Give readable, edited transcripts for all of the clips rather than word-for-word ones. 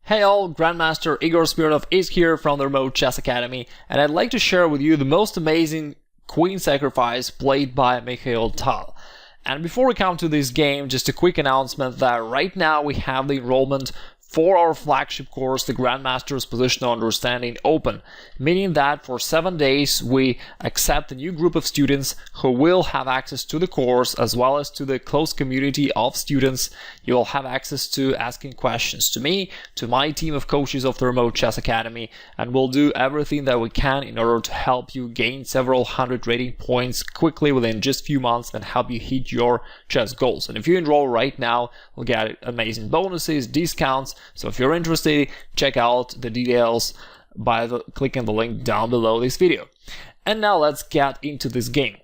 Hey all, Grandmaster Igor Smirnov is here from the Remote Chess Academy, and I'd like to share with you the most amazing queen sacrifice played by Mikhail Tal. And before we come to this game, just a quick announcement that right now we have the enrollment for our flagship course, the Grandmaster's Positional Understanding, open, meaning that for 7 days we accept a new group of students who will have access to the course as well as to the close community of students. You will have access to asking questions to me, to my team of coaches of the Remote Chess Academy, and we'll do everything that we can in order to help you gain several hundred rating points quickly within just a few months and help you hit your chess goals. And if you enroll right now, you'll get amazing bonuses, discounts. So if you're interested, check out the details by clicking the link down below this video. And now let's get into this game.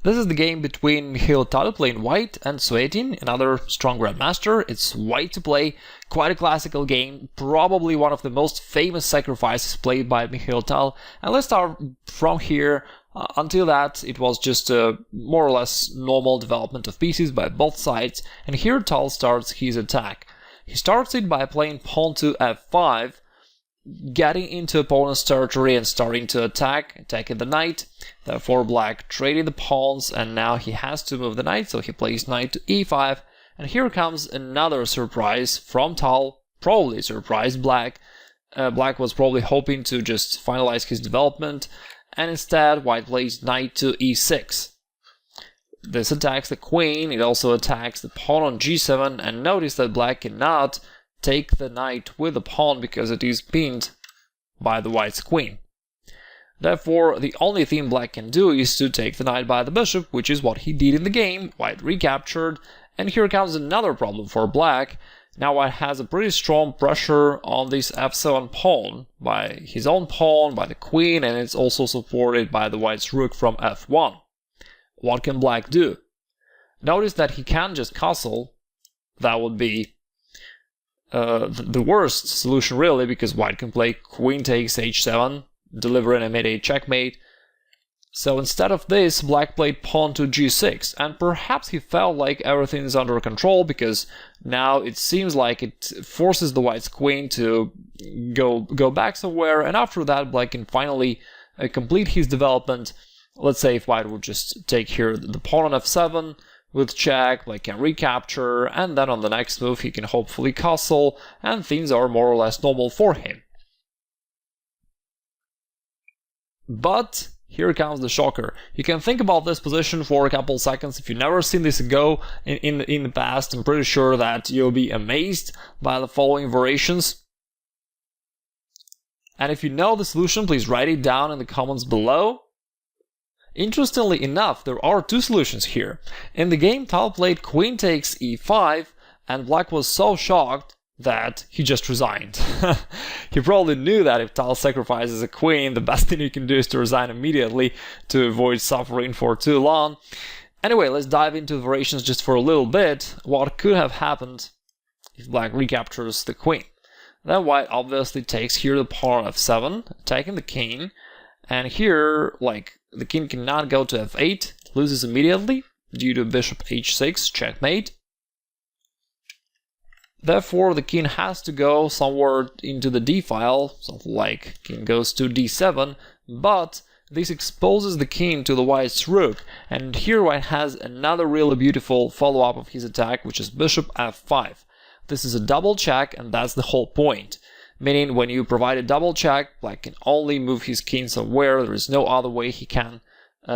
This is the game between Mikhail Tal playing white and Suetin, another strong grandmaster. It's white to play, quite a classical game, probably one of the most famous sacrifices played by Mikhail Tal. And let's start from here. Until that, it was just a more or less normal development of pieces by both sides, and here Tal starts his attack. He starts it by playing pawn to f5, getting into opponent's territory and starting to attacking the knight. Therefore black trading the pawns, and now he has to move the knight, so he plays knight to e5, and here comes another surprise from Tal, probably surprised black. Black was probably hoping to just finalize his development, and instead white plays knight to e6. This attacks the queen, it also attacks the pawn on g7, and notice that black cannot take the knight with the pawn because it is pinned by the white's queen. Therefore, the only thing black can do is to take the knight by the bishop, which is what he did in the game. White recaptured, and here comes another problem for black. Now white has a pretty strong pressure on this f7 pawn by his own pawn, by the queen, and it's also supported by the white's rook from f1. What can black do? Notice that he can just castle. That would be the worst solution really, because white can play queen takes h7, delivering a mid-8 checkmate. So instead of this, black played pawn to g6, and perhaps he felt like everything is under control because now it seems like it forces the white's queen to go back somewhere, and after that black can finally complete his development. Let's say if white would just take here the pawn on f7 with check, black can recapture, and then on the next move he can hopefully castle, and things are more or less normal for him. But here comes the shocker. You can think about this position for a couple seconds. If you've never seen this go in the past, I'm pretty sure that you'll be amazed by the following variations. And if you know the solution, please write it down in the comments below. Interestingly enough, there are two solutions here. In the game, Tal played queen takes e5, and black was so shocked that he just resigned. He probably knew that if Tal sacrifices a queen, the best thing you can do is to resign immediately to avoid suffering for too long. Anyway, let's dive into the variations just for a little bit. What could have happened if black recaptures the queen? Then white obviously takes here the pawn on f7, attacking the king, and here, like, the king cannot go to f8, loses immediately due to bishop h6, checkmate. Therefore, the king has to go somewhere into the d file, something like king goes to d7, but this exposes the king to the white's rook, and here white has another really beautiful follow-up of his attack, which is bishop f5. This is a double check, and that's the whole point. Meaning, when you provide a double check, black can only move his king somewhere, there is no other way he can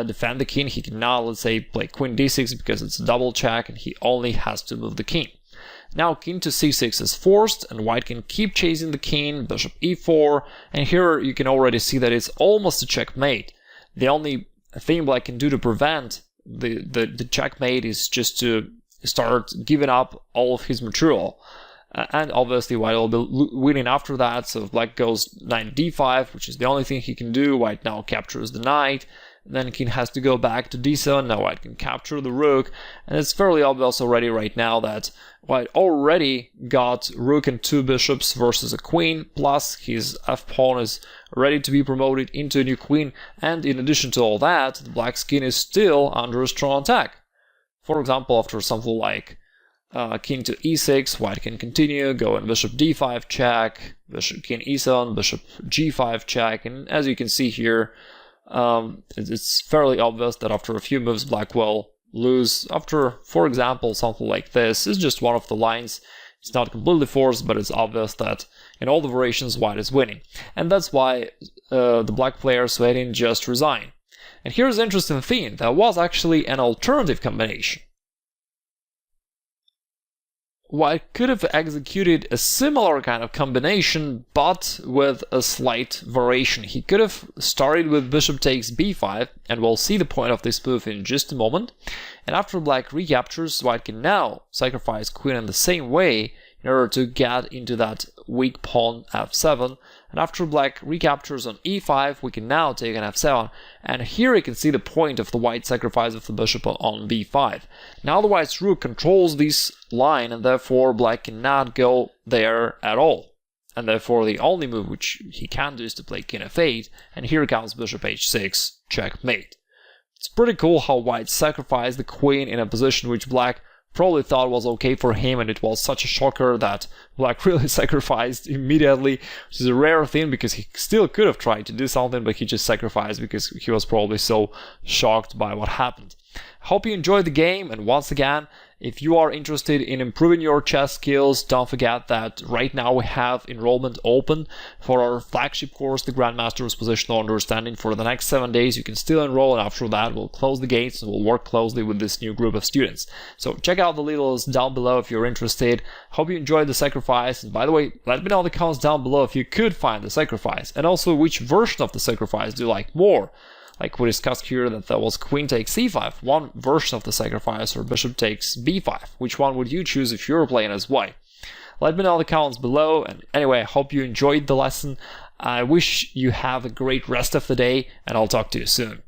defend the king. He cannot, let's say, play queen d6 because it's a double check, and he only has to move the king. Now king to c6 is forced, and white can keep chasing the king, bishop e4, and here you can already see that it's almost a checkmate. The only thing black can do to prevent the checkmate is just to start giving up all of his material. And obviously white will be winning after that, so if black goes knight d5, which is the only thing he can do, white now captures the knight. Then king has to go back to d7, now white can capture the rook, and it's fairly obvious already right now that white already got rook and two bishops versus a queen, plus his f-pawn is ready to be promoted into a new queen, and in addition to all that, the black's king is still under a strong attack. For example, after something like king to e6, white can continue, go in bishop d5 check, bishop king e7, bishop g5 check, and as you can see here, it's fairly obvious that after a few moves black will lose. After, for example, something like this is just one of the lines. It's not completely forced, but it's obvious that in all the variations white is winning. And that's why the black player Suetin just resigned. And here's the interesting thing, there was actually an alternative combination. White could have executed a similar kind of combination, but with a slight variation. He could have started with bishop takes b5, and we'll see the point of this move in just a moment. And after black recaptures, white can now sacrifice queen in the same way in order to get into that weak pawn f7. And after black recaptures on e5, we can now take an f7. And here you can see the point of the white sacrifice of the bishop on b5. Now the white's rook controls this line, and therefore black cannot go there at all. And therefore the only move which he can do is to play king f8, and here comes bishop h6, checkmate. It's pretty cool how white sacrificed the queen in a position which black probably thought was okay for him, and it was such a shocker that black really sacrificed immediately, which is a rare thing because he still could have tried to do something, but he just sacrificed because he was probably so shocked by what happened. Hope you enjoyed the game, and once again, if you are interested in improving your chess skills, don't forget that right now we have enrollment open for our flagship course, the Grandmaster's Positional Understanding. For the next 7 days, you can still enroll, and after that, we'll close the gates and we'll work closely with this new group of students. So check out the littles down below if you're interested. Hope you enjoyed the sacrifice, and by the way, let me know in the comments down below if you could find the sacrifice, and also which version of the sacrifice do you like more. Like we discussed here that there was queen takes c5, one version of the sacrifice, or bishop takes b5. Which one would you choose if you were playing as white? Let me know in the comments below, and anyway, I hope you enjoyed the lesson. I wish you have a great rest of the day, and I'll talk to you soon.